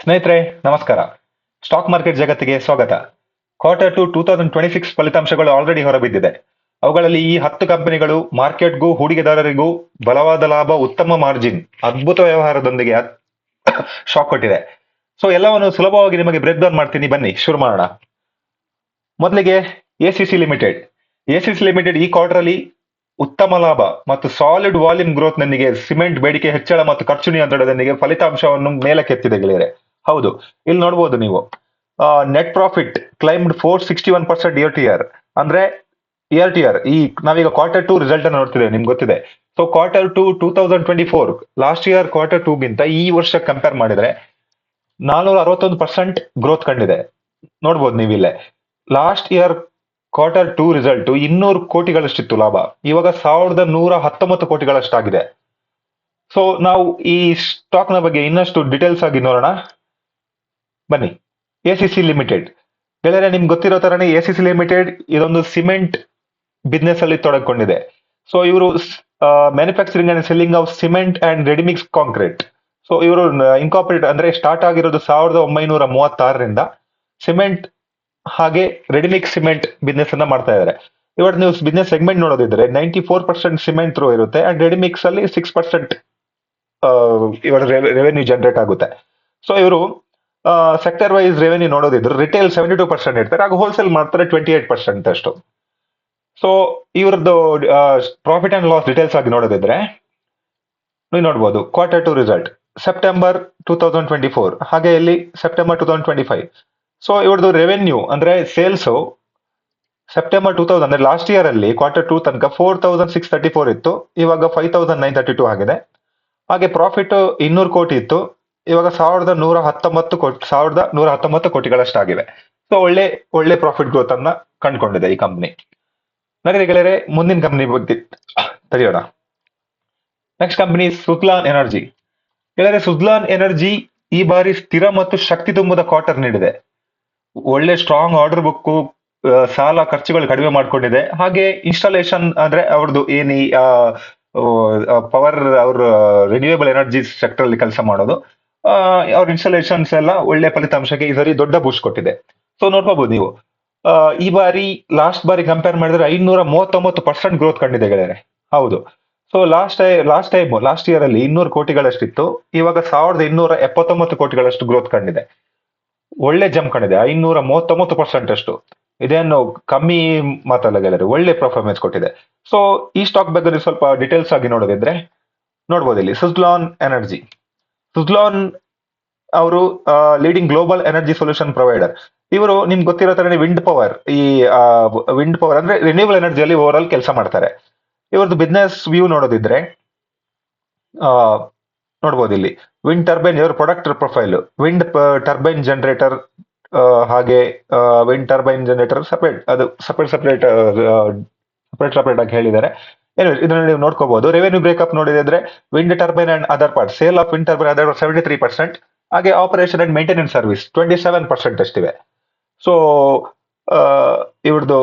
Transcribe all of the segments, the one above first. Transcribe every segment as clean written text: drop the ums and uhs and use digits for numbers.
ಸ್ನೇಹಿತರೆ, ನಮಸ್ಕಾರ. Stock market ಜಗತ್ತಿಗೆ ಸ್ವಾಗತ. Q2 2026 ಫಲಿತಾಂಶಗಳು ಆಲ್ರೆಡಿ ಹೊರಬಿದ್ದಿದೆ. ಅವುಗಳಲ್ಲಿ ಈ 10 ಕಂಪನಿಗಳು ಮಾರ್ಕೆಟ್ಗೂ ಹೂಡಿಕೆದಾರರಿಗೂ ಬಲವಾದ ಲಾಭ, ಉತ್ತಮ ಮಾರ್ಜಿನ್, ಅದ್ಭುತ ವ್ಯವಹಾರದೊಂದಿಗೆ ಶಾಕ್ ಕೊಟ್ಟಿದೆ. ಸೊ ಎಲ್ಲವನ್ನು ಸುಲಭವಾಗಿ ನಿಮಗೆ ಬ್ರೇಕ್ ಡೌನ್ ಮಾಡ್ತೀನಿ, ಬನ್ನಿ ಶುರು ಮಾಡೋಣ. ಮೊದಲಿಗೆ ಎಸಿಸಿ ಲಿಮಿಟೆಡ್. ಎಸಿಸಿ ಲಿಮಿಟೆಡ್ ಈ ಕ್ವಾರ್ಟರ್ ಅಲ್ಲಿ ಉತ್ತಮ ಲಾಭ ಮತ್ತು ಸಾಲಿಡ್ ವಾಲ್ಯೂಮ್ ಗ್ರೋತ್ ನೊಂದಿಗೆ ಸಿಮೆಂಟ್ ಬೇಡಿಕೆ ಹೆಚ್ಚಳ ಮತ್ತು ಖರ್ಚು ನಿಯಂತ್ರಣದೊಂದಿಗೆ ಫಲಿತಾಂಶವನ್ನು ಮೇಲಕ್ಕೆತ್ತಿದೆ ಗೆಳೆಯರೆ. ಹೌದು, ಇಲ್ಲಿ ನೋಡಬಹುದು ನೀವು net profit climbed 461% year to year. ಅಂದ್ರೆ ಇಯರ್ ಟು ಇಯರ್, ಈ ನಾವೀಗ Q2 ರಿಸಲ್ಟ್ ಅನ್ನು ನೋಡ್ತಿದ್ದೇವೆ, ನಿಮ್ಗೆ ಗೊತ್ತಿದೆ. So Q2 2024 last year Q2 ಗಿಂತ ಈ ವರ್ಷ ಕಂಪೇರ್ ಮಾಡಿದ್ರೆ 461% ಗ್ರೋತ್ ಕಂಡಿದೆ. ನೋಡ್ಬೋದು ನೀವಿಲ್ಲೇ. ಲಾಸ್ಟ್ ಇಯರ್ Q2 ರಿಸಲ್ಟ್ 200 ಕೋಟಿಗಳಷ್ಟಿತ್ತು ಲಾಭ, ಇವಾಗ 1119 ಕೋಟಿಗಳಷ್ಟಾಗಿದೆ. ಸೊ ನಾವು ಈ ಸ್ಟಾಕ್ ನ ಬಗ್ಗೆ ಇನ್ನಷ್ಟು ಡೀಟೇಲ್ಸ್ ಆಗಿ ನೋಡೋಣ, ಬನ್ನಿ. ಎಸಿಸಿ ಲಿಮಿಟೆಡ್ ಗೆಳೆಯರೆ, ನಿಮ್ಗೆ ಗೊತ್ತಿರೋ ತರನೇ ಎಸಿಸಿ ಲಿಮಿಟೆಡ್ ಇದೊಂದು ಸಿಮೆಂಟ್ ಬಿಸ್ನೆಸ್ ಅಲ್ಲಿ ತೊಡಗಿಕೊಂಡಿದೆ. ಸೊ ಇವರು manufacturing and selling of cement and ready-mix concrete. So ಇವರು ಇನ್ಕಾರ್ಪೊರೇಟ್ ಅಂದ್ರೆ ಸ್ಟಾರ್ಟ್ ಆಗಿರೋದು 1936ರಿಂದ ಸಿಮೆಂಟ್ ಹಾಗೆ ರೆಡಿಮಿಕ್ಸ್ ಸಿಮೆಂಟ್ ಬಿಸ್ನೆಸ್ ಅನ್ನ ಮಾಡ್ತಾ ಇದ್ದಾರೆ. ಇವತ್ತು ನೀವು ಬಿಸ್ನೆಸ್ ಸೆಗ್ಮೆಂಟ್ ನೋಡೋದಿದ್ರೆ 94% ಸಿಮೆಂಟ್ ಥ್ರೂ ಇರುತ್ತೆ ಅಂಡ್ ರೆಡಿಮಿಕ್ಸ್ ಅಲ್ಲಿ 6% ಇವರ ರೆವೆನ್ಯೂ ಜನರೇಟ್ ಆಗುತ್ತೆ. ಸೊ ಇವರು ಸೆಕ್ಟರ್ ವೈಸ್ ರೆವೆನ್ಯೂ ನೋಡೋದಿದ್ರು ರಿಟೇಲ್ 72% ಇರ್ತಾರೆ, ಹಾಗೂ ಹೋಲ್ಸೇಲ್ ಮಾಡ್ತಾರೆ 28% ಅಷ್ಟು. ಸೊ ಇವ್ರದ್ದು ಪ್ರಾಫಿಟ್ ಅಂಡ್ ಲಾಸ್ ಡೀಟೇಲ್ಸ್ ಆಗಿ ನೋಡೋದಿದ್ರೆ ನೀವು ನೋಡ್ಬೋದು Q2 ರಿಸಲ್ಟ್ ಸೆಪ್ಟೆಂಬರ್ 2024, ಹಾಗೆ ಇಲ್ಲಿ ಸೆಪ್ಟೆಂಬರ್ 2025. ಸೊ ಇವ್ರದ್ದು ರೆವೆನ್ಯೂ ಅಂದ್ರೆ ಸೇಲ್ಸ್ ಸೆಪ್ಟೆಂಬರ್ 2000 ಅಂದ್ರೆ ಲಾಸ್ಟ್ ಇಯರ್ ಅಲ್ಲಿ Q2 ತನಕ 4634 ಇತ್ತು, ಇವಾಗ 5932 ಆಗಿದೆ. ಹಾಗೆ ಪ್ರಾಫಿಟ್ 200 ಕೋಟಿ ಇತ್ತು, ಇವಾಗ 1119 ಕೋಟಿಗಳಷ್ಟಾಗಿವೆ. ಸೊ ಒಳ್ಳೆ ಒಳ್ಳೆ ಪ್ರಾಫಿಟ್ ಗ್ರೋತ್ ಅನ್ನ ಕಂಡುಕೊಂಡಿದೆ ಈ ಕಂಪನಿ. ನಡೀರಿ ಗೆಳೆಯರೆ, ಮುಂದಿನ ಕಂಪನಿ ಬಗ್ಗೆ ತಿಳಿಯೋಣ. Next company Suzlon energy. ಗೆಳೆಯರೆ, ಸುಜ್ಲಾನ್ ಎನರ್ಜಿ ಈ ಬಾರಿ ಸ್ಥಿರ ಮತ್ತು ಶಕ್ತಿ ತುಂಬದ ಕ್ವಾರ್ಟರ್ ನೀಡಿದೆ. ಒಳ್ಳೆ ಸ್ಟ್ರಾಂಗ್ ಆರ್ಡರ್ ಬುಕ್, ಸಾಲ ಖರ್ಚುಗಳು ಕಡಿಮೆ ಮಾಡ್ಕೊಂಡಿದೆ. ಹಾಗೆ ಇನ್ಸ್ಟಾಲೇಷನ್ ಅಂದ್ರೆ ಅವ್ರದ್ದು ಏನಿ ಪವರ್, ಅವ್ರ ರಿನ್ಯೂಯಬಲ್ ಎನರ್ಜಿ ಸೆಕ್ಟರ್ ಅಲ್ಲಿ ಕೆಲಸ ಮಾಡೋದು, ಅವ್ರ ಇನ್ಸ್ಟಾಲೇಷನ್ಸ್ ಎಲ್ಲ ಒಳ್ಳೆ ಫಲಿತಾಂಶಕ್ಕೆ ಈ ಸರಿ ದೊಡ್ಡ ಬೂಸ್ಟ್ ಕೊಟ್ಟಿದೆ. ಸೊ ನೋಡ್ಕೋಬಹುದು ನೀವು, ಈ ಬಾರಿ ಲಾಸ್ಟ್ ಬಾರಿ ಕಂಪೇರ್ ಮಾಡಿದ್ರೆ 539% ಗ್ರೋತ್ ಕಂಡಿದೆ ಗೆಳೆಯರೆ. ಹೌದು. ಸೊ ಲಾಸ್ಟ್ ಇಯರ್ ಅಲ್ಲಿ 200 ಕೋಟಿಗಳಷ್ಟಿತ್ತು, ಇವಾಗ 1279 ಕೋಟಿಗಳಷ್ಟು ಗ್ರೋತ್ ಕಂಡಿದೆ. ಒಳ್ಳೆ ಜಂಪ್ ಕಂಡಿದೆ, 539% ಅಷ್ಟು. ಇದೇನು ಕಮ್ಮಿ ಮಾತಲ್ಲ ಗೆಳೆಯರೆ, ಒಳ್ಳೆ ಪರ್ಫಾರ್ಮೆನ್ಸ್ ಕೊಟ್ಟಿದೆ. ಸೊ ಈ ಸ್ಟಾಕ್ ಬಗ್ಗೆ ಸ್ವಲ್ಪ ಡೀಟೇಲ್ಸ್ ಆಗಿ ನೋಡೋದಿದ್ರೆ ನೋಡ್ಬೋದು ಇಲ್ಲಿ ಸುಜ್ಲಾನ್ ಎನರ್ಜಿ. ಸುಜ್ಲಾನ್ ಅವರು leading global energy solution provider. ಇವರು ನಿಮ್ಗೆ ಗೊತ್ತಿರೋ ತರ ವಿಂಡ್ ಪವರ್, ಈ ವಿಂಡ್ ಪವರ್ ಅಂದ್ರೆ ರಿನ್ಯೂಬಲ್ ಎನರ್ಜಿಯಲ್ಲಿ ಓವರ್ ಆಲ್ ಕೆಲಸ ಮಾಡ್ತಾರೆ. ಇವ್ರದ್ದು ಬಿಸ್ನೆಸ್ ವ್ಯೂ ನೋಡೋದಿದ್ರೆ ನೋಡ್ಬೋದು ಇಲ್ಲಿ ವಿಂಡ್ ಟರ್ಬೈನ್, ಇವ್ರ product profile wind turbine generator, ಹಾಗೆ ವಿಂಡ್ ಟರ್ಬೈನ್ ಜನರೇಟರ್ ಸಪರೇಟ್, ಅದು ಸಪರೇಟ್ ಆಗಿ ಹೇಳಿದ್ದಾರೆ. ಇದನ್ನ ನೀವು ನೋಡ್ಕೋಬಹುದು. ರೆವೆನ್ಯೂ ಬ್ರೇಕಪ್ ನೋಡಿದ್ರೆ wind turbine and other part, sale of wind turbine other 73%, ಹಾಗೆ operation and maintenance service 27% ಅಷ್ಟಿವೆ. So ಇವ್ರದ್ದು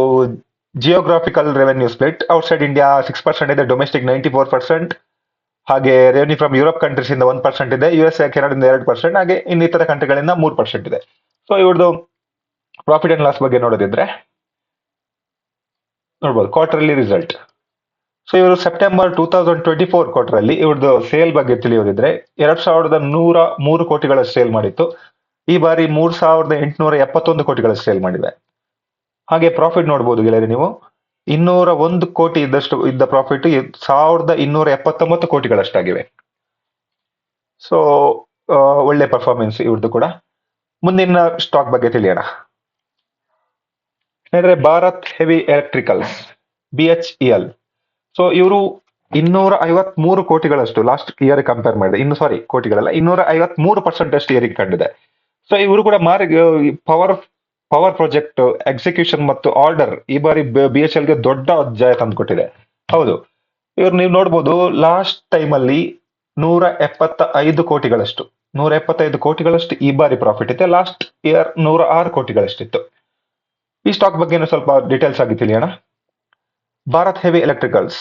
geographical revenue split outside India 6% ಇದೆ, ಡೊಮೆಸ್ಟಿಕ್ 94%, ಹಾಗೆ ರೆವೆನ್ಯೂ ಫ್ರಮ್ ಯುರೋಪ್ ಕಂಟ್ರೀಸ್ ಇಂದ 1% ಇದೆ, USA ಕೆನಡಾದಿಂದ 2%, ಹಾಗೆ ಇನ್ನಿತರ ಕಂಟ್ರಿಗಳಿಂದ 3% ಇದೆ. ಸೊ ಇವ್ರದ್ದು ಪ್ರಾಫಿಟ್ ಅಂಡ್ ಲಾಸ್ ಬಗ್ಗೆ ನೋಡೋದಿದ್ರೆ ನೋಡ್ಬೋದು ಕ್ವಾರ್ಟರ್ಲಿ ರಿಸಲ್ಟ್. ಸೊ ಇವರು ಸೆಪ್ಟೆಂಬರ್ 2024 ಕ್ವಾರ್ಟರ್ ಅಲ್ಲಿ ಇವ್ರದ್ದು ಸೇಲ್ ಬಗ್ಗೆ ತಿಳಿಯೋದಿದ್ರೆ 2103 ಕೋಟಿಗಳಷ್ಟು ಸೇಲ್ ಮಾಡಿತ್ತು, ಈ ಬಾರಿ 3871 ಕೋಟಿಗಳಷ್ಟು ಸೇಲ್ ಮಾಡಿದೆ. ಹಾಗೆ ಪ್ರಾಫಿಟ್ ನೋಡ್ಬೋದು ಗೆಳೆಯರೆ ನೀವು, 201 ಕೋಟಿ ಇದ್ದಷ್ಟು ಇದ್ದ ಪ್ರಾಫಿಟ್ 1279 ಕೋಟಿಗಳಷ್ಟಾಗಿವೆ. ಸೊ ಒಳ್ಳೆ ಪರ್ಫಾರ್ಮೆನ್ಸ್ ಇವ್ರದ್ದು ಕೂಡ. ಮುಂದಿನ ಸ್ಟಾಕ್ ಬಗ್ಗೆ ತಿಳಿಯೋಣ. ಸ್ನೇಹಿತರೆ, Bharat heavy electricals, BHEL. So ಇವರು 253 ಕೋಟಿಗಳಷ್ಟು ಲಾಸ್ಟ್ ಇಯರ್ ಕಂಪೇರ್ ಮಾಡಿದೆ, ಕೋಟಿಗಳಲ್ಲ, 253% ಅಷ್ಟು ಇಯರಿಗೆ ಕಂಡಿದೆ. ಸೊ ಇವರು ಕೂಡ ಪವರ್ ಪ್ರಾಜೆಕ್ಟ್ ಎಕ್ಸಿಕ್ಯೂಷನ್ ಮತ್ತು ಆರ್ಡರ್ ಈ ಬಾರಿ BHEL ಗೆ ದೊಡ್ಡ ಜಯ ತಂದುಕೊಟ್ಟಿದೆ. ಹೌದು, ಇವ್ರು ನೀವು ನೋಡ್ಬೋದು ಲಾಸ್ಟ್ ಟೈಮ್ ಅಲ್ಲಿ 175 ಕೋಟಿಗಳಷ್ಟು ಈ ಬಾರಿ ಪ್ರಾಫಿಟ್ ಇದೆ. Last year 106 ಕೋಟಿಗಳಷ್ಟಿತ್ತು. ಈ ಸ್ಟಾಕ್ ಬಗ್ಗೆ ಸ್ವಲ್ಪ ಡೀಟೇಲ್ಸ್ ಆಗಿ ತಿಳಿಯೋಣ. ಭಾರತ್ ಹೆವಿ ಎಲೆಕ್ಟ್ರಿಕಲ್ಸ್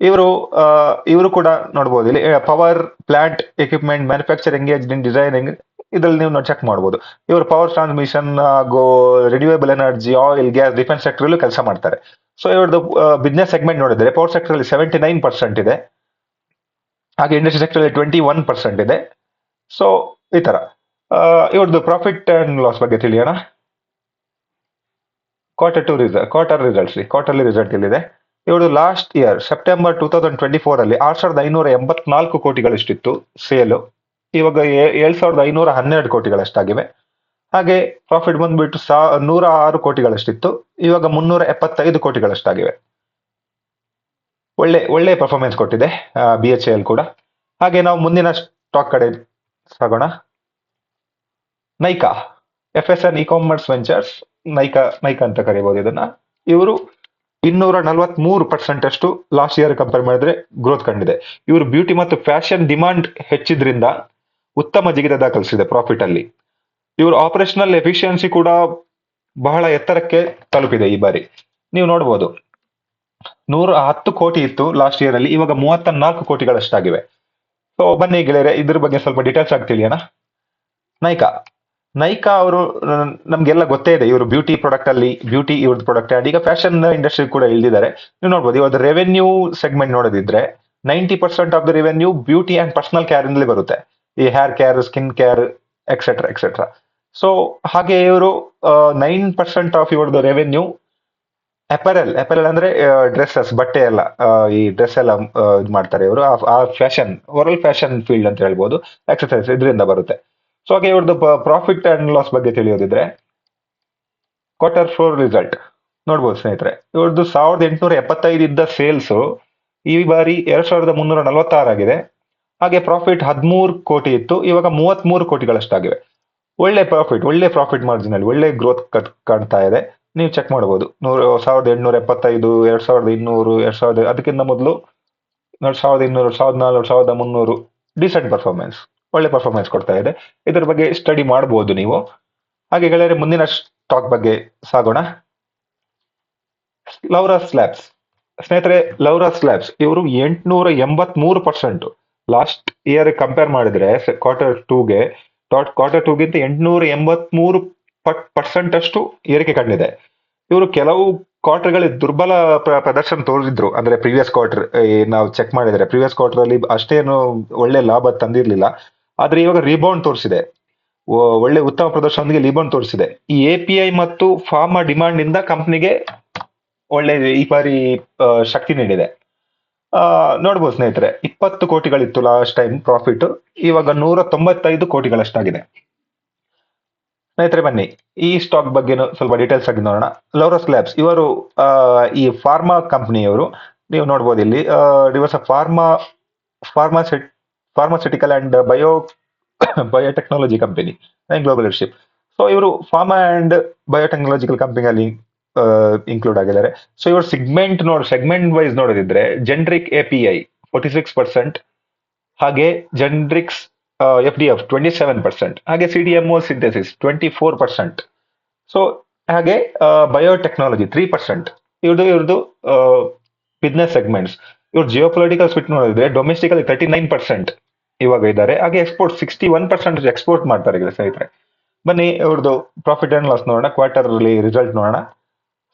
ಇವರು ಕೂಡ ನೋಡಬಹುದು ಇಲ್ಲಿ power plant equipment manufacture engage in designing ಇದ್ರಲ್ಲಿ ನೀವು ಚೆಕ್ ಮಾಡ್ಬೋದು. ಇವರು ಪವರ್ ಟ್ರಾನ್ಸ್ಮಿಷನ್ ಹಾಗೂ renewable energy, oil, gas, defence sector ಕೆಲಸ ಮಾಡ್ತಾರೆ. ಸೊ ಇವ್ರದ್ದು ಬಿಸ್ನೆಸ್ ಸೆಗ್ಮೆಂಟ್ ನೋಡಿದ್ರೆ ಪವರ್ ಸೆಕ್ಟರ್ ಅಲ್ಲಿ 79% ಇದೆ, ಹಾಗೆ ಇಂಡಸ್ಟ್ರಿ ಸೆಕ್ಟರ್ ಅಲ್ಲಿ 21% ಇದೆ. ಸೊ ಈ ತರ ಇವ್ರದ್ದು ಪ್ರಾಫಿಟ್ ಅಂಡ್ ಲಾಸ್ ಬಗ್ಗೆ ತಿಳಿಯೋಣ. ಕ್ವಾರ್ಟರ್ಲಿ ರಿಸಲ್ಟ್ ಇಲ್ಲಿದೆ. ಇವ್ರದ್ದು ಲಾಸ್ಟ್ ಇಯರ್ ಸೆಪ್ಟೆಂಬರ್ 2024 ಅಲ್ಲಿ 6,584 ಕೋಟಿಗಳಷ್ಟಿತ್ತು ಸೇಲು. ಇವಾಗ 7,512 ಕೋಟಿಗಳಷ್ಟಾಗಿವೆ. ಹಾಗೆ ಪ್ರಾಫಿಟ್ ಬಂದ್ಬಿಟ್ಟು 106 ಕೋಟಿಗಳಷ್ಟಿತ್ತು, ಇವಾಗ 375 ಕೋಟಿಗಳಷ್ಟಾಗಿವೆ. ಒಳ್ಳೆ ಪರ್ಫಾರ್ಮೆನ್ಸ್ ಕೊಟ್ಟಿದೆ BHEL ಕೂಡ. ಹಾಗೆ ನಾವು ಮುಂದಿನ ಸ್ಟಾಕ್ ಕಡೆ ಸಾಗೋಣ. Nykaa, FSN e-commerce ventures, Nykaa ಅಂತ ಕರೀಬಹುದು ಇದನ್ನ. ಇವರು 243% ಅಷ್ಟು ಲಾಸ್ಟ್ ಇಯರ್ ಕಂಪೇರ್ ಮಾಡಿದ್ರೆ ಗ್ರೋತ್ ಕಂಡಿದೆ. ಇವರು ಬ್ಯೂಟಿ ಮತ್ತು ಫ್ಯಾಷನ್ ಡಿಮಾಂಡ್ ಹೆಚ್ಚಿದ್ರಿಂದ ಉತ್ತಮ ಜಿಗಿತ ದಾಖಲಿಸಿದೆ ಪ್ರಾಫಿಟ್ ಅಲ್ಲಿ. ಇವರು ಆಪರೇಷನಲ್ ಎಫಿಷಿಯನ್ಸಿ ಕೂಡ ಬಹಳ ಎತ್ತರಕ್ಕೆ ತಲುಪಿದೆ ಈ ಬಾರಿ. ನೀವು ನೋಡಬಹುದು 110 ಕೋಟಿ ಇತ್ತು ಲಾಸ್ಟ್ ಇಯರ್ ಅಲ್ಲಿ, ಇವಾಗ 34 ಕೋಟಿಗಳಷ್ಟಾಗಿವೆ. ಸೊ ಬನ್ನಿ ಗೆಳೆಯರೆ, ಇದ್ರ ಬಗ್ಗೆ ಸ್ವಲ್ಪ ಡೀಟೇಲ್ಸ್ ಆಗಿ ತಿಳಿಯೋಣ. ನೈಕಾ ಅವರು ನಮ್ಗೆಲ್ಲ ಗೊತ್ತೇ ಇದೆ, ಇವರು ಬ್ಯೂಟಿ ಇವ್ರದ್ದು ಪ್ರಾಡಕ್ಟ್ ಆ್ಯಂಡ್ ಈಗ ಫ್ಯಾಷನ್ ಇಂಡಸ್ಟ್ರಿ ಕೂಡ ಇಳಿದಿದ್ದಾರೆ. ನೀವು ನೋಡ್ಬೋದು ಇವಾಗ ರೆವೆನ್ಯೂ ಸೆಗ್ಮೆಂಟ್ ನೋಡೋದಿದ್ರೆ 90% of the revenue beauty and personal care ಇಂದಲೇ ಬರುತ್ತೆ. ಈ hair care, skin care, etcetera. So ಹಾಗೆ ಇವರು 9% ಆಫ್ ಇವ್ರದ್ದು ರೆವೆನ್ಯೂ ಅಪೆರಲ್ ಅಂದ್ರೆ ಡ್ರೆಸ್ಸಸ್, ಬಟ್ಟೆ ಎಲ್ಲ, ಈ ಡ್ರೆಸ್ ಎಲ್ಲ ಇದು ಮಾಡ್ತಾರೆ ಇವರು. ಆ ಫ್ಯಾಷನ್, ಓರಲ್ ಫ್ಯಾಷನ್ ಫೀಲ್ಡ್ ಅಂತ ಹೇಳ್ಬೋದು, ಎಕ್ಸರ್ಸೈಸ್ ಇದರಿಂದ ಬರುತ್ತೆ. ಸೊ ಹಾಗೆ ಇವ್ರದ್ದು ಪ್ರಾಫಿಟ್ ಅಂಡ್ ಲಾಸ್ ಬಗ್ಗೆ ತಿಳಿಯೋದಿದ್ರೆ Q4 ರಿಸಲ್ಟ್ ನೋಡ್ಬೋದು ಸ್ನೇಹಿತರೆ. ಇವ್ರದ್ದು 1,875 ಇದ್ದ ಸೇಲ್ಸ್ ಈ ಬಾರಿ 2,346 ಆಗಿದೆ. ಹಾಗೆ ಪ್ರಾಫಿಟ್ 13 ಕೋಟಿ ಇತ್ತು, ಇವಾಗ 33 ಕೋಟಿಗಳಷ್ಟಾಗಿವೆ. ಒಳ್ಳೆ ಪ್ರಾಫಿಟ್ ಮಾರ್ಜಿನ್ ಅಲ್ಲಿ ಒಳ್ಳೆ ಗ್ರೋತ್ ಕಾಣ್ತಾ ಇದೆ. ನೀವು ಚೆಕ್ ಮಾಡಬಹುದು. 1,875, 2,200, 2,000, ಅದಕ್ಕಿಂತ ಮೊದಲು 1,200, 1,400, 1,300 ಡಿಸೆಂಟ್ ಪರ್ಫಾರ್ಮೆನ್ಸ್, ಒಳ್ಳೆ ಪರ್ಫಾರ್ಮೆನ್ಸ್ ಕೊಡ್ತಾ ಇದೆ. ಇದ್ರ ಬಗ್ಗೆ ಸ್ಟಡಿ ಮಾಡಬಹುದು ನೀವು. ಹಾಗೆ ಗೆಳೆಯರೆ, ಮುಂದಿನ ಸ್ಟಾಕ್ ಬಗ್ಗೆ ಸಾಗೋಣ. ಲೌರಸ್ ಲ್ಯಾಬ್ಸ್. ಸ್ನೇಹಿತರೆ, ಲೌರಸ್ ಲ್ಯಾಬ್ಸ್ ಇವರು 883% ಲಾಸ್ಟ್ ಇಯರ್ ಕಂಪೇರ್ ಮಾಡಿದ್ರೆ ಕ್ವಾರ್ಟರ್ ಟೂಗಿಂತ 883% ಅಷ್ಟು ಏರಿಕೆ ಕಂಡಿದೆ. ಇವರು ಕೆಲವು ಕ್ವಾರ್ಟರ್ಗಳಲ್ಲಿ ದುರ್ಬಲ ಪ್ರದರ್ಶನ ತೋರಿದ್ರು. ಅಂದ್ರೆ ಪ್ರೀವಿಯಸ್ ಕ್ವಾರ್ಟರ್ ನಾವು ಚೆಕ್ ಮಾಡಿದ್ರೆ ಪ್ರೀವಿಯಸ್ ಕ್ವಾರ್ಟರ್ ಅಲ್ಲಿ ಅಷ್ಟೇನು ಒಳ್ಳೆ ಲಾಭ ತಂದಿರ್ಲಿಲ್ಲ. ಆದ್ರೆ ಇವಾಗ ರೀಬೌಂಡ್ ತೋರಿಸಿದೆ, ಒಳ್ಳೆ ಉತ್ತಮ ಪ್ರದರ್ಶನದೊಂದಿಗೆ ರೀಬೌಂಡ್ ತೋರಿಸಿದೆ. ಈ API ಮತ್ತು ಫಾರ್ಮಾ ಡಿಮಾಂಡ್ ಇಂದ ಕಂಪ್ನಿಗೆ ಒಳ್ಳೆ ಈ ಬಾರಿ ಶಕ್ತಿ ನೀಡಿದೆ. ನೋಡ್ಬೋದು ಸ್ನೇಹಿತರೆ, 20 ಕೋಟಿಗಳಿತ್ತು ಲಾಸ್ಟ್ ಟೈಮ್ ಪ್ರಾಫಿಟ್, ಇವಾಗ 195 ಕೋಟಿಗಳಷ್ಟಾಗಿದೆ. ಸ್ನೇಹಿತರೆ ಬನ್ನಿ ಈ ಸ್ಟಾಕ್ ಬಗ್ಗೆ ಸ್ವಲ್ಪ ಡೀಟೇಲ್ಸ್ ಆಗಿ ನೋಡೋಣ. ಲೌರಸ್ ಲ್ಯಾಬ್ಸ್ ಇವರು ಈ ಫಾರ್ಮಾ ಕಂಪನಿಯವರು. ನೀವು ನೋಡ್ಬೋದು ಇಲ್ಲಿ divorce pharmaceutical and biotechnology company global leadership. So ಇವರು ಫಾರ್ಮಾ ಅಂಡ್ ಬಯೋಟೆಕ್ನಾಲಜಿಕಲ್ ಕಂಪನಿಯಲ್ಲಿ ಇನ್ಕ್ಲೂಡ್ ಆಗಿದ್ದಾರೆ. ಸೊ ಇವರು ಸೆಗ್ಮೆಂಟ್ ವೈಸ್ ನೋಡೋದಿದ್ರೆ ಜನರಿಕ್ API 46%, ಹಾಗೆ ಜನರಿಕ್ಸ್ FDF 27%, ಹಾಗೆ CDMO ಸಿಂಥೆಸಿಸ್ 24%. ಸೊ ಹಾಗೆ ಬಯೋಟೆಕ್ನಾಲಜಿ 3%. ಇವ್ರದ್ದು ಬಿಸ್ನೆಸ್ ಸೆಗ್ಮೆಂಟ್ಸ್. ಇವ್ರು ಜಿಯೋಪೊಲಿಟಿಕಲ್ ಸ್ವಿಟ್ ನೋಡಿದ್ರೆ ಡೊಮೆಸ್ಟಿಕ್ ಅಲ್ಲಿ 39% ಇವಾಗ ಇದ್ದಾರೆ. ಹಾಗೆ ಎಕ್ಸ್ಪೋರ್ಟ್ 61% ಎಕ್ಸ್ಪೋರ್ಟ್ ಮಾಡ್ತಾರೆ ಈಗ ಸ್ನೇಹಿತರೆ. ಬನ್ನಿ ಇವ್ರದ್ದು ಪ್ರಾಫಿಟ್ ಅಂಡ್ ಲಾಸ್ ನೋಡೋಣ, ಕ್ವಾರ್ಟರ್ಲಿ ರಿಸಲ್ಟ್ ನೋಡೋಣ.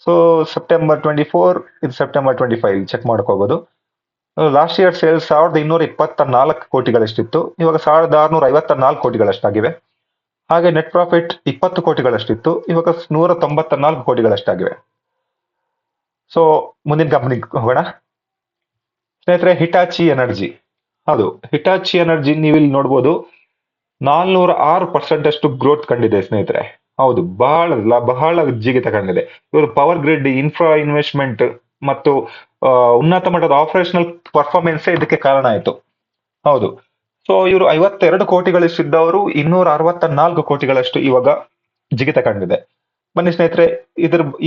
ಸೊ September 24 ಇದು September 25 ಚೆಕ್ ಮಾಡ್ಕೋಬಹುದು. ಲಾಸ್ಟ್ ಇಯರ್ ಸೇಲ್ಸ್ 1,224 ಕೋಟಿಗಳಷ್ಟಿತ್ತು, ಇವಾಗ 1,654 ಕೋಟಿಗಳಷ್ಟಾಗಿವೆ. ಹಾಗೆ ನೆಟ್ ಪ್ರಾಫಿಟ್ 20 ಕೋಟಿಗಳಷ್ಟಿತ್ತು, ಇವಾಗ 194 ಕೋಟಿಗಳಷ್ಟಾಗಿವೆ. ಸೊ ಮುಂದಿನ ಕಂಪನಿಗೆ ಹೋಗೋಣ ಸ್ನೇಹಿತರೆ. Hitachi energy. ಹೌದು, ಹಿಟಾಚಿ ಎನರ್ಜಿ ನೀವು ಇಲ್ಲಿ ನೋಡ್ಬೋದು 406% ಅಷ್ಟು ಗ್ರೋತ್ ಕಂಡಿದೆ ಸ್ನೇಹಿತರೆ. ಹೌದು, ಬಹಳ ಜಿಗಿತ ಕಂಡಿದೆ. ಇವರು ಪವರ್ ಗ್ರಿಡ್, ಇನ್ಫ್ರಾ ಇನ್ವೆಸ್ಟ್ಮೆಂಟ್ ಮತ್ತು ಉನ್ನತ ಮಟ್ಟದ ಆಪರೇಷನಲ್ ಪರ್ಫಾರ್ಮೆನ್ಸ್ ಇದಕ್ಕೆ ಕಾರಣ ಆಯಿತು. ಹೌದು, ಸೊ ಇವರು 52 ಕೋಟಿಗಳಿಸಿದ್ದವರು 264 ಕೋಟಿಗಳಷ್ಟು ಇವಾಗ ಜಿಗಿತ ಕಂಡಿದೆ. ಬನ್ನಿ ಸ್ನೇಹಿತರೆ,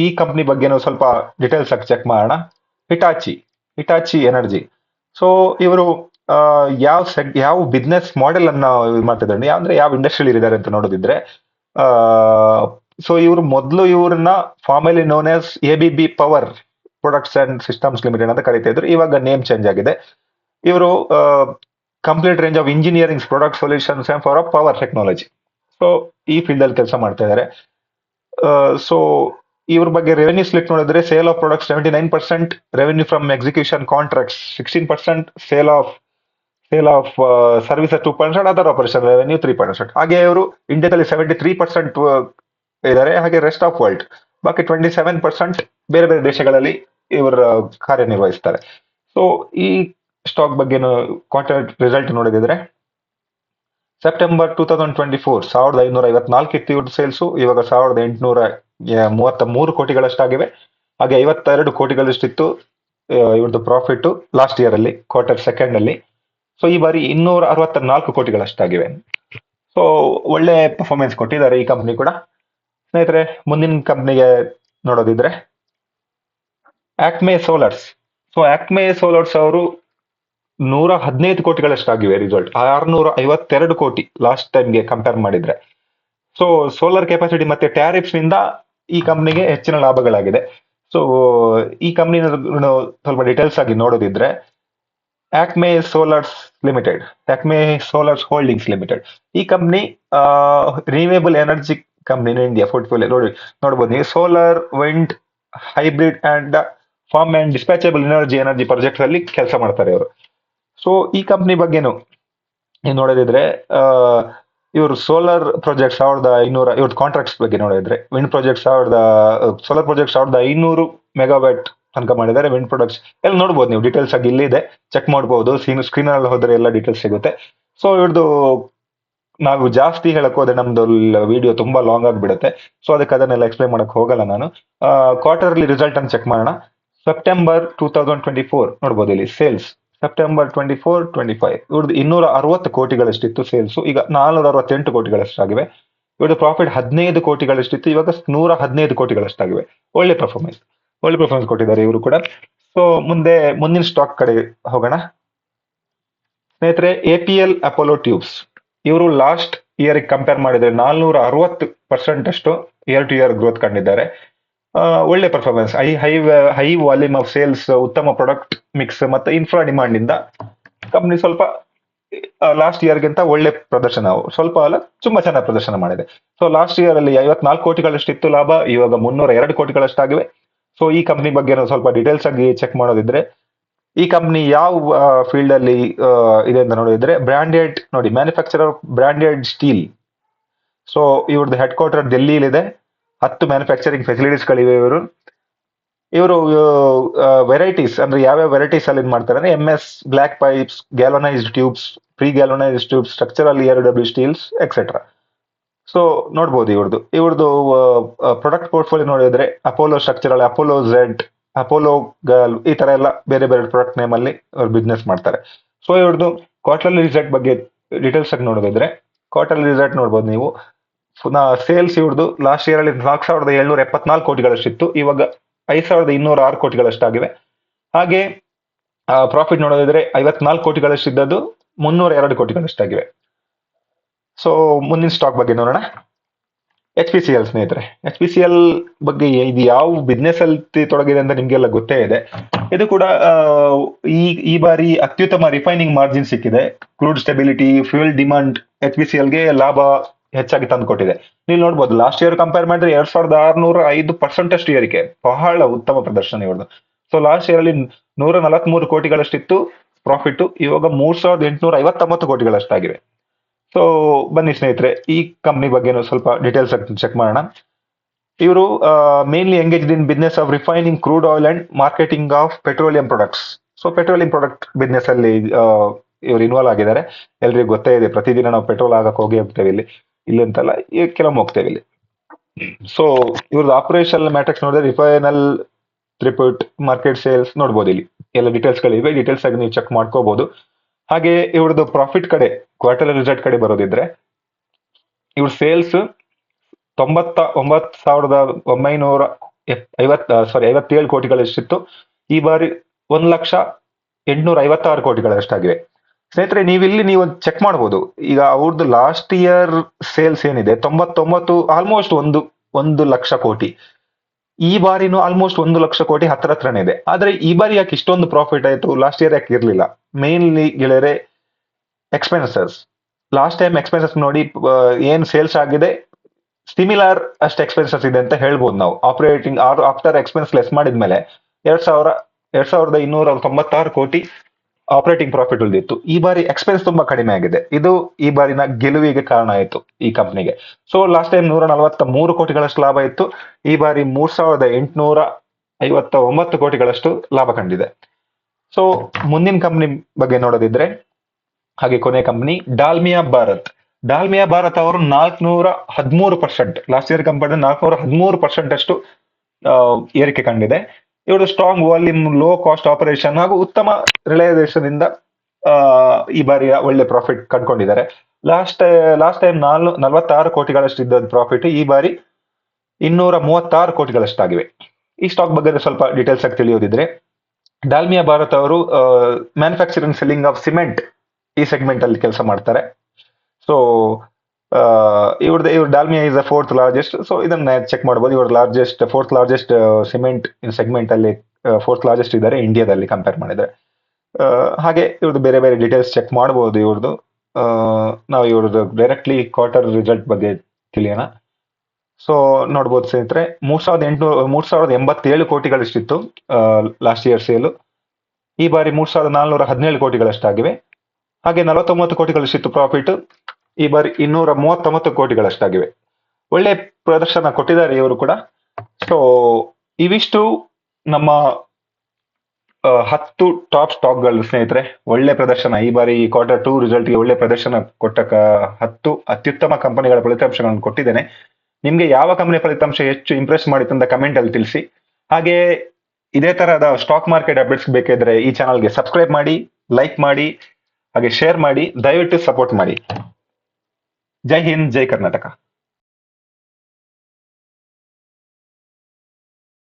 ಈ ಕಂಪನಿ ಬಗ್ಗೆ ನಾವು ಸ್ವಲ್ಪ ಡೀಟೇಲ್ಸ್ ಆಗಿ ಚೆಕ್ ಮಾಡೋಣ. Hitachi energy. ಸೊ ಇವರು ಯಾವ ಬಿಸ್ನೆಸ್ ಮಾಡೆಲ್ ಅನ್ನ ಮಾಡ್ತಿದ್ದಾರೆ ಅಂದ್ರೆ ಯಾವ ಇಂಡಸ್ಟ್ರಿಯಲ್ಲಿ ಇದ್ದಾರೆ ಅಂತ ನೋಡೋದಿದ್ರೆ, ಸೊ ಇವ್ರನ್ನ formally known as ABB power products and systems limited ಅಂತ ಕರೀತಾ ಇದ್ರು. ಇವಾಗ ನೇಮ್ ಚೇಂಜ್ ಆಗಿದೆ. ಇವರು complete range of engineering product solutions for power technology. So ಈ ಫೀಲ್ಡ್ ಅಲ್ಲಿ ಕೆಲಸ ಮಾಡ್ತಾ ಇದ್ದಾರೆ. ಸೊ ಇವ್ರ ಬಗ್ಗೆ ರೆವೆನ್ಯೂ ಸ್ಲಿಪ್ ನೋಡಿದ್ರೆ sale of product 79%, revenue from execution contracts 16%, sale of service 2%, other operation revenue 3%. ಹಾಗೆ ಇವರು ಇಂಡಿಯಾದಲ್ಲಿ 73% ಇದ್ದಾರೆ. ಹಾಗೆ ರೆಸ್ಟ್ ಆಫ್ ವರ್ಲ್ಡ್ ಬಾಕಿ 27% ಬೇರೆ ಬೇರೆ ದೇಶಗಳಲ್ಲಿ ಇವರು ಕಾರ್ಯನಿರ್ವಹಿಸ್ತಾರೆ. ಸೊ ಈ ಸ್ಟಾಕ್ ಬಗ್ಗೆ ಕ್ವಾರ್ಟರ್ ರಿಸಲ್ಟ್ ನೋಡಿದ್ರೆ ಸೆಪ್ಟೆಂಬರ್ 2024 1554 ಇತ್ತು ಇವ್ರದ್ದು ಸೇಲ್ಸು, ಇವಾಗ 1833 ಕೋಟಿಗಳಷ್ಟಾಗಿವೆ. ಹಾಗೆ 52 ಕೋಟಿಗಳಷ್ಟಿತ್ತು ಇವ್ರದ್ದು ಪ್ರಾಫಿಟ್ ಲಾಸ್ಟ್ ಇಯರ್ ಅಲ್ಲಿ ಕ್ವಾರ್ಟರ್ ಸೆಕೆಂಡ್ ಅಲ್ಲಿ. ಸೊ ಈ ಬಾರಿ 264 ಕೋಟಿಗಳಷ್ಟಾಗಿವೆ. ಸೊ ಒಳ್ಳೆ ಪರ್ಫಾರ್ಮೆನ್ಸ್ ಕೊಟ್ಟಿದ್ದಾರೆ ಈ ಕಂಪ್ನಿ ಕೂಡ. ಸ್ನೇಹಿತರೆ, ಮುಂದಿನ ಕಂಪ್ನಿಗೆ ನೋಡೋದಿದ್ರೆ Acme Solars. So Acme Solars ಅವರು 115 ಕೋಟಿಗಳಷ್ಟಾಗಿವೆ ರಿಸಲ್ಟ್, 652 ಕೋಟಿ ಲಾಸ್ಟ್ ಟೈಮ್ಗೆ ಕಂಪೇರ್ ಮಾಡಿದ್ರೆ. ಸೊ ಸೋಲಾರ್ ಕೆಪಾಸಿಟಿ ಮತ್ತೆ ಟ್ಯಾರಿಫ್ಸ್ ನಿಂದ ಈ ಕಂಪ್ನಿಗೆ ಹೆಚ್ಚಿನ ಲಾಭಗಳಾಗಿದೆ. ಸೊ ಈ ಕಂಪ್ನಿ ಸ್ವಲ್ಪ ಡೀಟೇಲ್ಸ್ ಆಗಿ ನೋಡೋದಿದ್ರೆ Acme Solars Limited, Acme Solars Holdings Limited, ಈ company renewable energy company in India portfolio ನೋಡಬಹುದು ನೀವು. Solar, wind, hybrid and farm and dispatchable energy project ಅಲ್ಲಿ ಕೆಲಸ ಮಾಡ್ತಾರೆ ಇವರು. ಸೊ ಈ ಕಂಪ್ನಿ ಬಗ್ಗೆನು ನೀವು ನೋಡೋದಿದ್ರೆ ಇವರು ಸೋಲಾರ್ ಪ್ರಾಜೆಕ್ಟ್ 1500, ಇವ್ರ ಕಾಂಟ್ರಾಕ್ಟ್ಸ್ ಬಗ್ಗೆ ನೋಡಿದ್ರೆ wind project solar project 1500 megawatt ತನಕ ಮಾಡಿದ್ದಾರೆ. ವಿಂಡ್ ಪ್ರಾಡಕ್ಟ್ಸ್ ಎಲ್ಲ ನೋಡ್ಬೋದು ನೀವು, ಡೀಟೇಲ್ಸ್ ಆಗಿ ಇಲ್ಲಿದೆ, ಚೆಕ್ ಮಾಡ್ಬೋದು. ಸ್ಕ್ರೀನ್ ಅಲ್ಲಿ ಹೋದ್ರೆ ಎಲ್ಲ ಡೀಟೇಲ್ಸ್ ಸಿಗುತ್ತೆ. ಸೊ ಇವ್ರದ್ದು ನಾವು ಜಾಸ್ತಿ ಹೇಳಕ್ ಹೋದ್ರೆ ನಮ್ದು ವಿಡಿಯೋ ತುಂಬಾ ಲಾಂಗ್ ಆಗಿಬಿಡುತ್ತೆ. ಸೊ ಅದಕ್ಕೆ ಅದನ್ನೆಲ್ಲ ಎಕ್ಸ್ಪ್ಲೈನ್ ಮಾಡಕ್ ಹೋಗಲ್ಲ ನಾನು. ಕ್ವಾರ್ಟರ್ಲಿ ರಿಸಲ್ಟ್ ಅನ್ನು ಚೆಕ್ ಮಾಡೋಣ. ಸೆಪ್ಟೆಂಬರ್ 2024 ನೋಡ್ಬೋದು ಇಲ್ಲಿ ಸೇಲ್ಸ್. ಸೆಪ್ಟೆಂಬರ್ 24-25 ಇವ್ರದ್ದು 260 ಕೋಟಿಗಳಷ್ಟಿತ್ತು ಸೇಲ್ಸ್, ಈಗ 468 ಕೋಟಿಗಳಷ್ಟಾಗಿವೆ. ಇವ್ರದ್ದು ಪ್ರಾಫಿಟ್ 15 ಕೋಟಿಗಳಷ್ಟಿತ್ತು, ಇವಾಗ 115 ಕೋಟಿಗಳಷ್ಟಾಗಿವೆ. ಒಳ್ಳೆ ಪರ್ಫಾರ್ಮೆನ್ಸ್ ಕೊಟ್ಟಿದ್ದಾರೆ ಇವರು ಕೂಡ. ಸೊ ಮುಂದಿನ ಸ್ಟಾಕ್ ಕಡೆ ಹೋಗೋಣ. ಸ್ನೇಹಿತರೆ, APL ಅಪೋಲೋ ಟ್ಯೂಬ್ಸ್, ಇವರು ಲಾಸ್ಟ್ ಇಯರ್ ಕಂಪೇರ್ ಮಾಡಿದ್ರೆ 460% ಅಷ್ಟು ಇಯರ್ ಟು ಇಯರ್ ಗ್ರೋತ್ ಕಂಡಿದ್ದಾರೆ. ಒಳ್ಳೆ performance, high volume of sales, ಉತ್ತಮ ಪ್ರಾಡಕ್ಟ್ ಮಿಕ್ಸ್ ಮತ್ತೆ ಇನ್ಫ್ರಾ ಡಿಮಾಂಡ್ ಇಂದ ಕಂಪ್ನಿ ಸ್ವಲ್ಪ ಲಾಸ್ಟ್ ಇಯರ್ ಗಿಂತ ಒಳ್ಳೆ ಪ್ರದರ್ಶನ, ಸ್ವಲ್ಪ ಅಲ್ಲ ತುಂಬಾ ಚೆನ್ನಾಗಿ ಪ್ರದರ್ಶನ ಮಾಡಿದೆ. ಸೊ ಲಾಸ್ಟ್ ಇಯರ್ ಅಲ್ಲಿ 54 ಕೋಟಿಗಳಷ್ಟಿತ್ತು ಲಾಭ, ಇವಾಗ 302 ಕೋಟಿಗಳಷ್ಟಾಗಿವೆ. ಸೊ ಈ ಕಂಪ್ನಿ ಬಗ್ಗೆ ನಾವು ಸ್ವಲ್ಪ ಡೀಟೇಲ್ಸ್ ಆಗಿ ಚೆಕ್ ಮಾಡೋದಿದ್ರೆ ಈ ಕಂಪ್ನಿ ಯಾವ ಫೀಲ್ಡ್ ಅಲ್ಲಿ ಇದೆ ಅಂತ ನೋಡಿದ್ರೆ ಬ್ರಾಂಡೆಡ್, ನೋಡಿ ಮ್ಯಾನುಫ್ಯಾಕ್ಚರರ್ ಬ್ರಾಂಡೆಡ್ ಸ್ಟೀಲ್. ಸೊ ಇವ್ರದ್ದು ಹೆಡ್ ಕ್ವಾರ್ಟರ್ ಡೆಲ್ಲಿಲಿದೆ. 10 ಮ್ಯಾನುಫ್ಯಾಕ್ಚರಿಂಗ್ ಫೆಸಿಲಿಟೀಸ್ ಗಳಿವೆ. ಇವರು ವೆರೈಟೀಸ್ ಅಂದ್ರೆ ಯಾವ್ಯಾವ ವೆರೈಟೀಸ್ ಅಲ್ಲಿ ಮಾಡ್ತಾರೆ ಅಂದ್ರೆ MS black pipes, galvanised tubes, pre galvanised tubes, structural ERW steels etcetera. So ನೋಡ್ಬೋದು ಇವ್ರದ್ದು ಪ್ರಾಡಕ್ಟ್ ಪೋರ್ಟ್ಫೋಲಿಯೋ ನೋಡಿದ್ರೆ Apollo structural, Apollo Z, Apollo Gal, ಈ ತರ ಎಲ್ಲ ಬೇರೆ ಬೇರೆ ಪ್ರಾಡಕ್ಟ್ ನೇಮ್ ಅಲ್ಲಿ ಅವ್ರು ಬಿಸ್ನೆಸ್ ಮಾಡ್ತಾರೆ. ಸೊ ಇವ್ರದ್ದು ಕ್ವಾರ್ಟರ್ಲಿ ರಿಸಲ್ಟ್ ಬಗ್ಗೆ ಡೀಟೇಲ್ಸ್ ಆಗಿ ನೋಡೋದಿದ್ರೆ ಕ್ವಾರ್ಟರ್ಲಿ ರಿಸಲ್ಟ್ ನೋಡ್ಬೋದು ನೀವು. ಸೇಲ್ಸ್ ಇವ್ರದ್ದು ಲಾಸ್ಟ್ ಇಯರ್ ಅಲ್ಲಿ 4774 ಕೋಟಿಗಳಷ್ಟಿತ್ತು, ಇವಾಗ 5206 ಕೋಟಿಗಳಷ್ಟಾಗಿವೆ. ಹಾಗೆ ಪ್ರಾಫಿಟ್ ನೋಡೋದಿದ್ರೆ 54 ಕೋಟಿಗಳಷ್ಟಿದ್ದದ್ದು 302 ಕೋಟಿಗಳಷ್ಟಾಗಿವೆ. ಸೊ ಮುಂದಿನ ಸ್ಟಾಕ್ ಬಗ್ಗೆ ನೋಡೋಣ. HPCL ಸ್ನೇಹಿತರೆ, HPCL ಬಗ್ಗೆ ಇದು ಯಾವ ಬಿಸ್ನೆಸ್ ಅಲ್ಲಿ ತೊಡಗಿದೆ ಅಂತ ನಿಮ್ಗೆಲ್ಲ ಗೊತ್ತೇ ಇದೆ. ಇದು ಕೂಡ ಈ ಬಾರಿ ಅತ್ಯುತ್ತಮ ರಿಫೈನಿಂಗ್ ಮಾರ್ಜಿನ್ ಸಿಕ್ಕಿದೆ. ಕ್ರೂಡ್ ಸ್ಟೆಬಿಲಿಟಿ, ಫ್ಯೂಯಲ್ ಡಿಮಾಂಡ್ HPCLಗೆ ಲಾಭ ಹೆಚ್ಚಾಗಿ ತಂದುಕೊಟ್ಟಿದೆ. ನೀವು ನೋಡ್ಬೋದು ಲಾಸ್ಟ್ ಇಯರ್ ಕಂಪೇರ್ ಮಾಡಿದ್ರೆ 2605% ಅಷ್ಟು ಏರಿಕೆ, ಬಹಳ ಉತ್ತಮ ಪ್ರದರ್ಶನ ಇವ್ರದ್ದು. ಸೊ ಲಾಸ್ಟ್ ಇಯರ್ ಅಲ್ಲಿ 143 ಕೋಟಿಗಳಷ್ಟಿತ್ತು ಪ್ರಾಫಿಟ್, ಇವಾಗ 3859 ಕೋಟಿಗಳಷ್ಟಾಗಿವೆ. ಸೊ ಬನ್ನಿ ಸ್ನೇಹಿತರೆ, ಈ ಕಂಪ್ನಿ ಬಗ್ಗೆ ಸ್ವಲ್ಪ ಡೀಟೇಲ್ಸ್ ಚೆಕ್ ಮಾಡೋಣ. ಇವರು mainly engaged in business of refining crude oil and marketing of petroleum products. So petroleum product business ಅಲ್ಲಿ ಇವರು ಇನ್ವಾಲ್ವ್ ಆಗಿದ್ದಾರೆ. ಎಲ್ರಿಗೂ ಗೊತ್ತೇ ಇದೆ, ಪ್ರತಿದಿನ ನಾವು ಪೆಟ್ರೋಲ್ ಆಗಕ್ಕೆ ಹೋಗ್ತೇವೆ ಇಲ್ಲಿ ಅಂತಲ್ಲ, ಕೆಲವೊಮ್ಮೆ ಹೋಗ್ತೇವೆ ಇಲ್ಲಿ. ಸೊ ಇವ್ರದ್ದು ಆಪರೇಷನಲ್ ಮ್ಯಾಟ್ರಿಕ್ಸ್ ನೋಡಿದ್ರೆ ರಿಫೈನಲ್ ಥ್ರೀಪುಟ್, ಮಾರ್ಕೆಟ್ ಸೇಲ್ಸ್ ನೋಡ್ಬೋದು, ಇಲ್ಲಿ ಎಲ್ಲ ಡೀಟೇಲ್ಸ್ ಗಳಿವೆ. ಡೀಟೇಲ್ಸ್ ಆಗಿ ನೀವು ಚೆಕ್ ಮಾಡ್ಕೋಬಹುದು. ಹಾಗೆ ಇವ್ರದ್ದು ಪ್ರಾಫಿಟ್ ಕಡೆ, ಕ್ವಾರ್ಟರ್ ರಿಸಲ್ಟ್ ಕಡೆ ಬರೋದಿದ್ರೆ ಇವ್ರ ಸೇಲ್ಸ್ 57 ಕೋಟಿಗಳಷ್ಟಿತ್ತು, ಈ ಬಾರಿ 1,856 ಕೋಟಿಗಳಷ್ಟಾಗಿವೆ. ಸ್ನೇಹಿತರೆ, ನೀವು ಚೆಕ್ ಮಾಡಬಹುದು. ಈಗ ಅವ್ರದ್ದು ಲಾಸ್ಟ್ ಇಯರ್ ಸೇಲ್ಸ್ ಏನಿದೆ 99, ಆಲ್ಮೋಸ್ಟ್ 1 ಲಕ್ಷ ಕೋಟಿ. ಈ ಬಾರಿನೂ ಆಲ್ಮೋಸ್ಟ್ 1 ಲಕ್ಷ ಕೋಟಿ ಹತ್ರನೇ ಇದೆ. ಆದ್ರೆ ಈ ಬಾರಿ ಯಾಕೆ ಇಷ್ಟೊಂದು ಪ್ರಾಫಿಟ್ ಆಯ್ತು, ಲಾಸ್ಟ್ ಇಯರ್ ಯಾಕೆ ಇರ್ಲಿಲ್ಲ? ಮೇನ್ಲಿ ಗೆಳೆಯರೆ ಎಕ್ಸ್ಪೆನ್ಸಸ್. ಲಾಸ್ಟ್ ಟೈಮ್ ಎಕ್ಸ್ಪೆನ್ಸಸ್ ನೋಡಿ ಏನ್ ಸೇಲ್ಸ್ ಆಗಿದೆ ಸಿಮಿಲರ್ ಅಷ್ಟು ಎಕ್ಸ್ಪೆನ್ಸಸ್ ಇದೆ ಅಂತ ಹೇಳ್ಬೋದು ನಾವು. ಆಪರೇಟಿಂಗ್ ಆಫ್ಟರ್ ಎಕ್ಸ್ಪೆನ್ಸ್ ಲೆಸ್ ಮಾಡಿದ್ಮೇಲೆ 2296 ಕೋಟಿ ಆಪರೇಟಿಂಗ್ ಪ್ರಾಫಿಟ್ ಉಳಿದಿತ್ತು. ಈ ಬಾರಿ ಎಕ್ಸ್ಪೆನ್ಸ್ ತುಂಬಾ ಕಡಿಮೆ ಆಗಿದೆ. ಇದು ಈ ಬಾರಿನ ಗೆಲುವಿಗೆ ಕಾರಣ ಆಯಿತು ಈ ಕಂಪ್ನಿಗೆ. ಸೊ ಲಾಸ್ಟ್ ಟೈಮ್ 143 ಕೋಟಿಗಳಷ್ಟು ಲಾಭ ಇತ್ತು. ಈ ಬಾರಿ 3859 ಕೋಟಿಗಳಷ್ಟು ಲಾಭ ಕಂಡಿದೆ. ಸೊ ಮುಂದಿನ ಕಂಪ್ನಿ ಬಗ್ಗೆ ನೋಡೋದಿದ್ರೆ, ಹಾಗೆ ಕೊನೆ ಕಂಪನಿ ಡಾಲ್ಮಿಯಾ ಭಾರತ್. ಡಾಲ್ಮಿಯಾ ಭಾರತ್ ಅವರು 413%, ಲಾಸ್ಟ್ ಇಯರ್ ಕಂಪೇರ್ 413% ಅಷ್ಟು ಏರಿಕೆ ಕಂಡಿದೆ. ಇವರು strong volume, low cost operation ಹಾಗೂ ಉತ್ತಮ ರಿಲೈಸೇಷನ್ ಇಂದ ಈ ಬಾರಿ ಒಳ್ಳೆ ಪ್ರಾಫಿಟ್ ಕಂಡುಕೊಂಡಿದ್ದಾರೆ. ಲಾಸ್ಟ್ ಟೈಮ್ 46 ಕೋಟಿಗಳಷ್ಟು ಇದ್ದ ಪ್ರಾಫಿಟ್ ಈ ಬಾರಿ 236 ಕೋಟಿಗಳಷ್ಟಾಗಿವೆ. ಈ ಸ್ಟಾಕ್ ಬಗ್ಗೆ ಸ್ವಲ್ಪ ಡೀಟೇಲ್ಸ್ ಆಗಿ ತಿಳಿಯೋದಿದ್ರೆ, ಡಾಲ್ಮಿಯಾ ಭಾರತ್ ಅವರು ಮ್ಯಾನುಫ್ಯಾಕ್ಚರಿಂಗ್ ಸೆಲ್ಲಿಂಗ್ ಆಫ್ ಸಿಮೆಂಟ್ ಈ ಸೆಗ್ಮೆಂಟ್ ಅಲ್ಲಿ ಕೆಲಸ ಮಾಡ್ತಾರೆ. ಸೊ ಇವ್ರ Dalmia is the 4th largest. So ಇದನ್ನ ಚೆಕ್ ಮಾಡಬಹುದು. ಇವ್ರ ಫೋರ್ತ್ ಲಾರ್ಜೆಸ್ಟ್ ಸಿಮೆಂಟ್ ಸೆಗ್ಮೆಂಟ್ ಅಲ್ಲಿ 4th ಲಾರ್ಜೆಸ್ಟ್ ಇದ್ದಾರೆ ಇಂಡಿಯಾದಲ್ಲಿ ಕಂಪೇರ್ ಮಾಡಿದ್ರೆ. ಹಾಗೆ ಇವ್ರದ್ದು ಬೇರೆ ಬೇರೆ ಡೀಟೇಲ್ಸ್ ಚೆಕ್ ಮಾಡಬಹುದು. ನಾವು ಇವ್ರದ್ದು ಡೈರೆಕ್ಟ್ಲಿ ಕ್ವಾರ್ಟರ್ ರಿಸಲ್ಟ್ ಬಗ್ಗೆ ತಿಳಿಯೋಣ. ಸೊ ನೋಡ್ಬೋದು ಸ್ನೇಹಿತರೆ, 3,87 ಕೋಟಿಗಳಷ್ಟಿತ್ತು ಲಾಸ್ಟ್ ಇಯರ್ ಸೇಲು. ಈ ಬಾರಿ 3,417 ಕೋಟಿಗಳಷ್ಟಾಗಿವೆ. ಹಾಗೆ 49 ಕೋಟಿಗಳಷ್ಟಿತ್ತು ಪ್ರಾಫಿಟ್. ಈ ಬಾರಿ 239 ಕೋಟಿಗಳಷ್ಟಾಗಿವೆ. ಒಳ್ಳೆ ಪ್ರದರ್ಶನ ಕೊಟ್ಟಿದ್ದಾರೆ ಇವರು ಕೂಡ. ಸೊ ಇವಿಷ್ಟು ನಮ್ಮ 10 ಟಾಪ್ ಸ್ಟಾಕ್ಗಳು ಸ್ನೇಹಿತರೆ. ಒಳ್ಳೆ ಪ್ರದರ್ಶನ ಈ ಬಾರಿ Q2 ರಿಸಲ್ಟ್ಗೆ ಒಳ್ಳೆ ಪ್ರದರ್ಶನ ಕೊಟ್ಟ 10 ಅತ್ಯುತ್ತಮ ಕಂಪನಿಗಳ ಫಲಿತಾಂಶಗಳನ್ನು ಕೊಟ್ಟಿದ್ದೇನೆ. ನಿಮ್ಗೆ ಯಾವ ಕಂಪನಿ ಫಲಿತಾಂಶ ಹೆಚ್ಚು ಇಂಪ್ರೆಸ್ ಮಾಡಿತ್ತು ಅಂತ ಕಮೆಂಟ್ ಅಲ್ಲಿ ತಿಳಿಸಿ. ಹಾಗೆ ಇದೇ ತರಹದ ಸ್ಟಾಕ್ ಮಾರ್ಕೆಟ್ ಅಪ್ಡೇಟ್ಸ್ ಬೇಕಿದ್ರೆ ಈ ಚಾನಲ್ಗೆ ಸಬ್ಸ್ಕ್ರೈಬ್ ಮಾಡಿ, ಲೈಕ್ ಮಾಡಿ, ಹಾಗೆ ಶೇರ್ ಮಾಡಿ. ದಯವಿಟ್ಟು ಸಪೋರ್ಟ್ ಮಾಡಿ. ಜೈ ಹಿಂದ್, ಜೈ ಕರ್ನಾಟಕ.